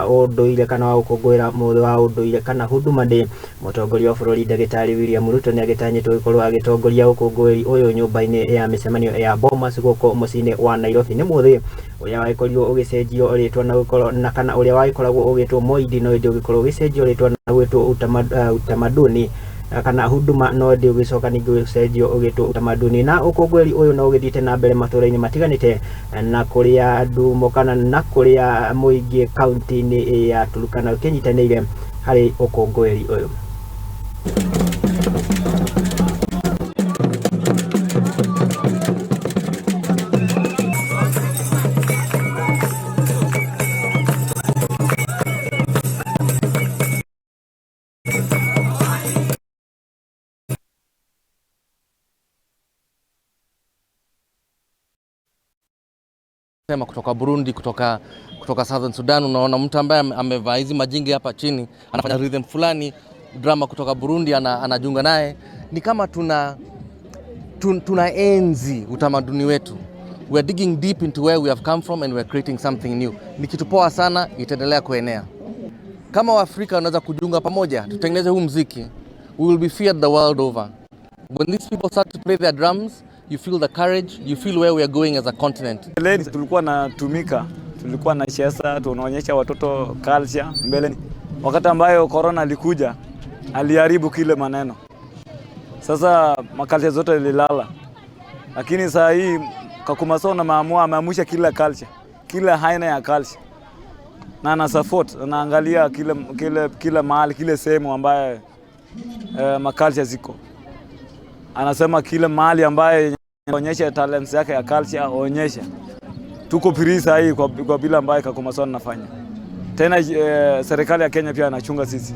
wa unduire kana wa gukunguira muthi wa unduire kana huduma ndi mutongoria wa bururi ndagitari William Ruto ni atanyitwo ikorwo agitongoria ukunguiri uyu nyumba-ini ya micemanio ya bomas guku mucini wa Nairobi ni muthi uria waikorirwo ugicenjio riitwa na gukorwo na kana uria waikoragwo ugitwo muingi no ndi ugikorwo ugicenjio riitwa na gwitwo utamaduni kana huduma no ndi ugicoka ningi ucenjio ugitwo utamaduni na ukunguiri uyu no ugithite na mbere matũra-ini matiganite na kuria andu mokana na kuria muingi kaunti-ini ya Turkana ukinyitanire hari ukunguiri uyu. Sema kutoka Burundi, kutoka Southern Sudan, unaona mtu ambaye amevaa hizi majingi hapa chini anafanya rhythm fulani, drama kutoka Burundi anajiunga naye. Ni kama tunaenzi utamaduni wetu. We are digging deep into where we have come from and we are creating something new. Ni kitu poa sana, itaendelea kuenea. Kama Waafrika wanaweza kujiunga pamoja, tutengeneze huu muziki, we will be feared the world over. When these people start to play their drums, you feel the courage, you feel where we are going as a continent. Mbeleni tulikuwa natumika, tulikuwa na chesa, tunaonyesha watoto culture mbeleni. Wakati ambayo corona alikuja, aliharibu kile maneno. Sasa makalcha zote lilala. Lakini sasa hii Kakumaso na ameamsha kila culture, kila aina ya culture. Na ana support, anaangalia kila mahali, kile sehemu ambaye maculture ziko. Anasema kila mahali ambaye onyesha talents yake ya culture onyesha. Tuko pirisa hii kwa bila ambaye Kakumaso anafanya. Tena serikali ya Kenya pia anachunga sisi.